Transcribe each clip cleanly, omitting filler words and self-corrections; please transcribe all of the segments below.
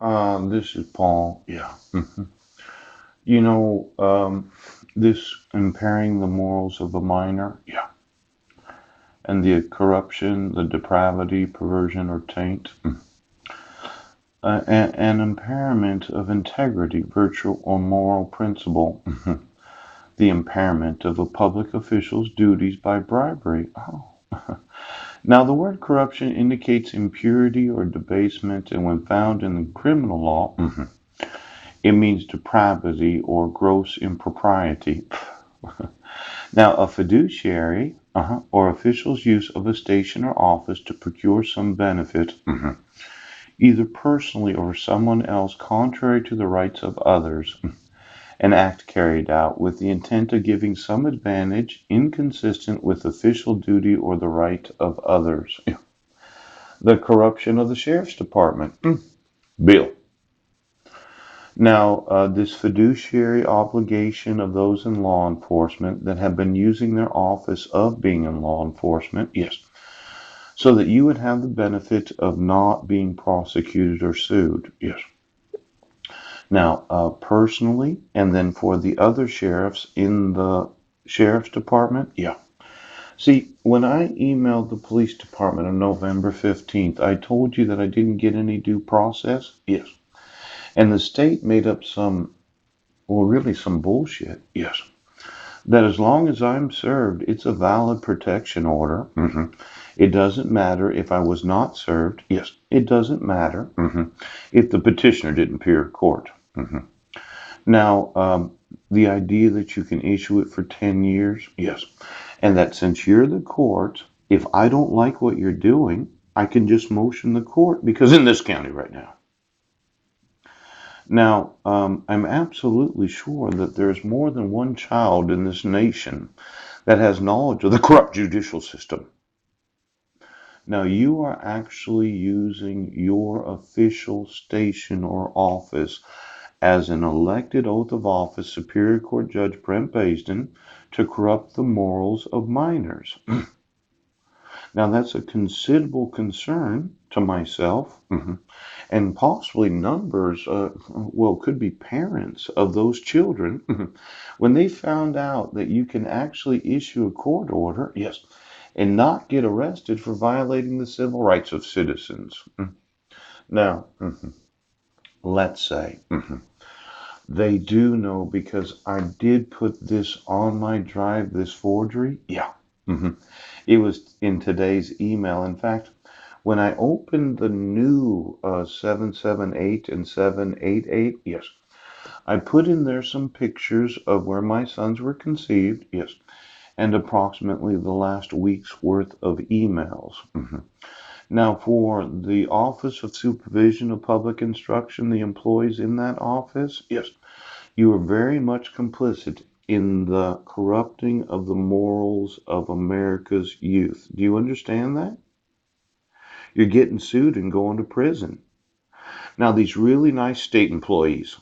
This is Paul. Yeah. You know, this impairing the morals of a minor, yeah, and the corruption, the depravity, perversion, or taint, an impairment of integrity, virtue, or moral principle, the impairment of a public official's duties by bribery. Oh. Now, the word corruption indicates impurity or debasement, and when found in the criminal law, it means depravity or gross impropriety. Now, a fiduciary or official's use of a station or office to procure some benefit, either personally or someone else, contrary to the rights of others, an act carried out with the intent of giving some advantage inconsistent with official duty or the right of others. The corruption of the sheriff's department. Bill. Now, this fiduciary obligation of those in law enforcement that have been using their office of being in law enforcement, yes, so that you would have the benefit of not being prosecuted or sued, yes. Now, personally, and then for the other sheriffs in the sheriff's department, yeah. See, when I emailed the police department on November 15th, I told you that I didn't get any due process, yes. And the state made up some, well, really some bullshit, yes. That as long as I'm served, it's a valid protection order. It doesn't matter if I was not served. Yes, it doesn't matter if the petitioner didn't appear in court. Now, the idea that you can issue it for 10 years, yes, and that since you're the court, if I don't like what you're doing, I can just motion the court because in this county right now. Now, I'm absolutely sure that there's more than one child in this nation that has knowledge of the corrupt judicial system. Now, you are actually using your official station or office as an elected oath of office, Superior Court Judge Brent Baisden, to corrupt the morals of minors. Now, that's a considerable concern to myself and possibly numbers, well, could be parents of those children, when they found out that you can actually issue a court order, yes, and not get arrested for violating the civil rights of citizens. Now, let's say they do know because I did put this on my drive, this forgery. Yeah. It was in today's email. In fact, when I opened the new 778 and 788, yes, I put in there some pictures of where my sons were conceived, yes, and approximately the last week's worth of emails. Now, for the Office of Supervision of Public Instruction, the employees in that office, yes, you are very much complicit in the corrupting of the morals of America's youth. Do you understand that? You're getting sued and going to prison. Now, these really nice state employees,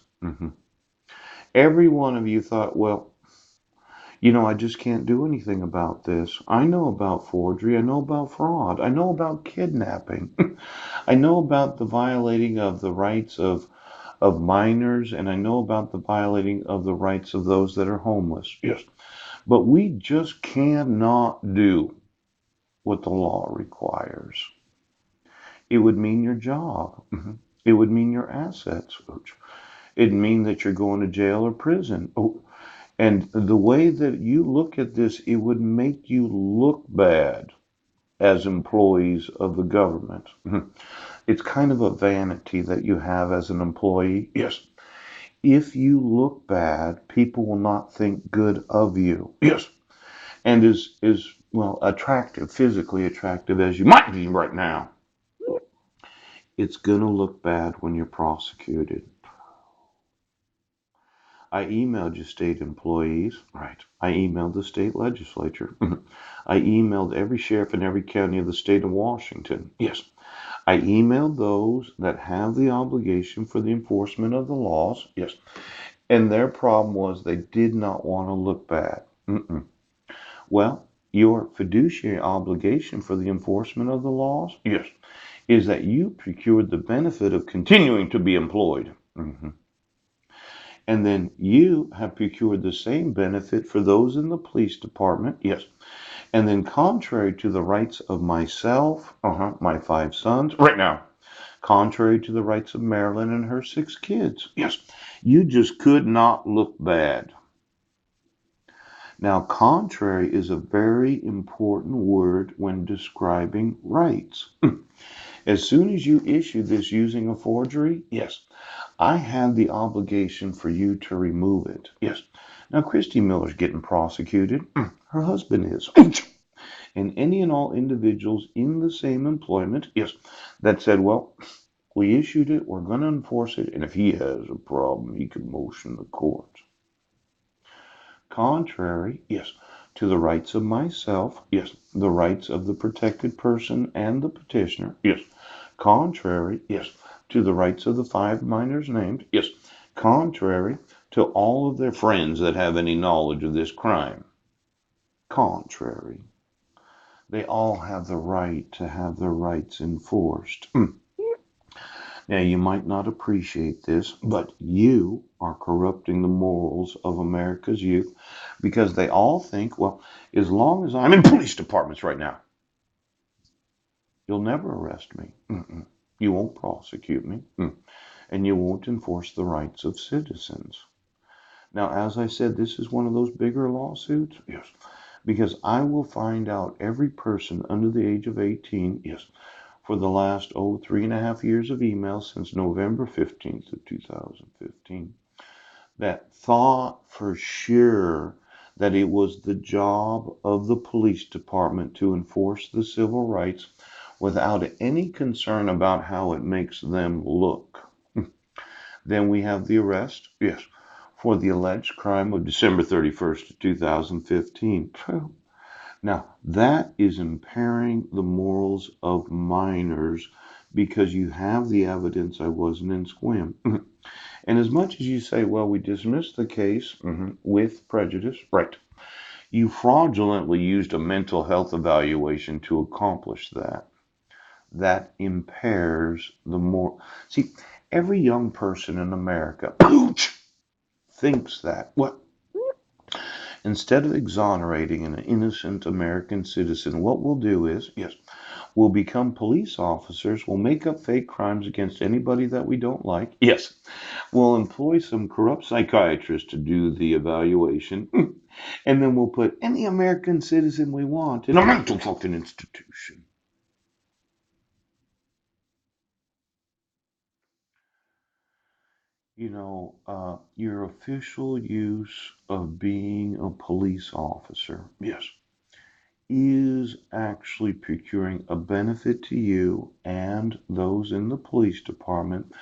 every one of you thought, well, I just can't do anything about this. I know about forgery. I know about fraud. I know about kidnapping. I know about the violating of the rights of minors, and I know about the violating of the rights of those that are homeless. Yes. But we just cannot do what the law requires. It would mean your job. It would mean your assets. It'd mean that you're going to jail or prison. Oh, and the way that you look at this, it would make you look bad as employees of the government. It's kind of a vanity that you have as an employee. Yes. If you look bad, people will not think good of you. Yes. And is well attractive, physically attractive as you might be right now. It's gonna look bad when you're prosecuted. I emailed you state employees. Right. I emailed the state legislature. I emailed every sheriff in every county of the state of Washington. Yes. I emailed those that have the obligation for the enforcement of the laws. Yes. And their problem was they did not want to look bad. Well, your fiduciary obligation for the enforcement of the laws, yes, is that you procured the benefit of continuing to be employed. And then you have procured the same benefit for those in the police department. Yes. And then contrary to the rights of myself, my 5 sons, right now, contrary to the rights of Marilyn and her 6 kids. Yes. You just could not look bad. Now, contrary is a very important word when describing rights. As soon as you issue this using a forgery, yes, I had the obligation for you to remove it. Yes. Now, Christy Miller's getting prosecuted. Her husband is. And any and all individuals in the same employment, yes, that said, well, we issued it, we're going to enforce it, and if he has a problem, he can motion the court. Contrary, yes, to the rights of myself, yes, the rights of the protected person and the petitioner, yes, contrary, yes, to the rights of the 5 minors named, yes, contrary to all of their friends that have any knowledge of this crime, contrary. They all have the right to have their rights enforced. Now, you might not appreciate this, but you are corrupting the morals of America's youth because they all think, well, as long as I'm in police departments right now, you'll never arrest me. You won't prosecute me. And you won't enforce the rights of citizens. Now, as I said, this is one of those bigger lawsuits. Yes. Because I will find out every person under the age of 18, yes, for the last, 3.5 years of emails since November 15th of 2015, that thought for sure that it was the job of the police department to enforce the civil rights without any concern about how it makes them look. Then we have the arrest, yes, for the alleged crime of December 31st of 2015. Now, that is impairing the morals of minors because you have the evidence I wasn't in Squim. And as much as you say, well, we dismissed the case with prejudice, right, you fraudulently used a mental health evaluation to accomplish that. That impairs the more. See, every young person in America thinks that. What? Instead of exonerating an innocent American citizen, what we'll do is, yes, we'll become police officers. We'll make up fake crimes against anybody that we don't like. Yes. We'll employ some corrupt psychiatrist to do the evaluation. And then we'll put any American citizen we want in a mental fucking institution. Your official use of being a police officer, yes, is actually procuring a benefit to you and those in the police department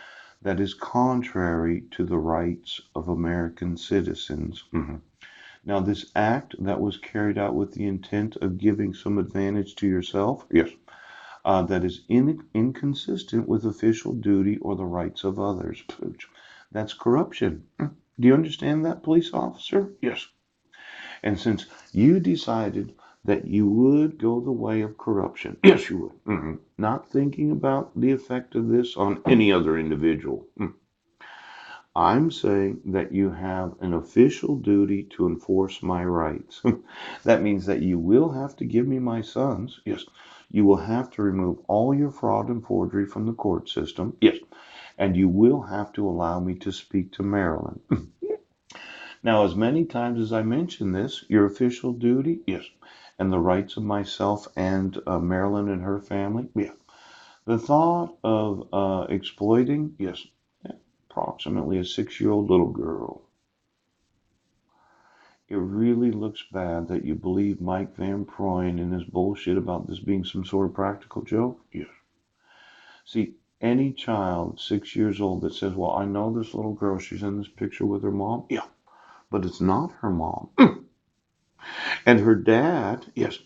that is contrary to the rights of American citizens. Now, this act that was carried out with the intent of giving some advantage to yourself, yes, that is inconsistent with official duty or the rights of others. That's corruption. Do you understand that, police officer? Yes. And since you decided that you would go the way of corruption, yes, you would, not thinking about the effect of this on any other individual. I'm saying that you have an official duty to enforce my rights. That means that you will have to give me my sons. Yes. You will have to remove all your fraud and forgery from the court system. Yes. And you will have to allow me to speak to Marilyn. Now, as many times as I mention this, your official duty, yes, and the rights of myself and Marilyn and her family, yeah. The thought of exploiting, yes, approximately a 6-year-old little girl. It really looks bad that you believe Mike Van Proyen and his bullshit about this being some sort of practical joke. Yes. See, any child 6 years old that says, well, I know this little girl, she's in this picture with her mom. Yeah, but it's not her mom. And her dad, yes,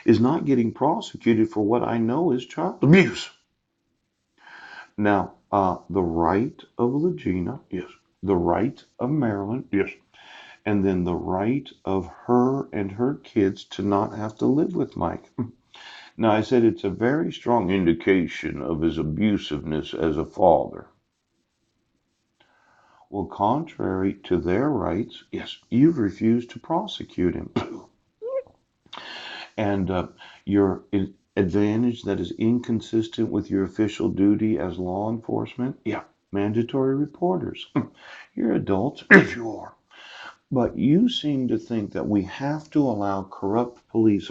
is not getting prosecuted for what I know is child abuse. Now, the right of Legina, yes. The right of Marilyn, yes. And then the right of her and her kids to not have to live with Mike. Now, I said it's a very strong indication of his abusiveness as a father. Well, contrary to their rights, yes, you've refused to prosecute him. And your advantage that is inconsistent with your official duty as law enforcement, yeah, mandatory reporters. You're adults, if you are. But you seem to think that we have to allow corrupt police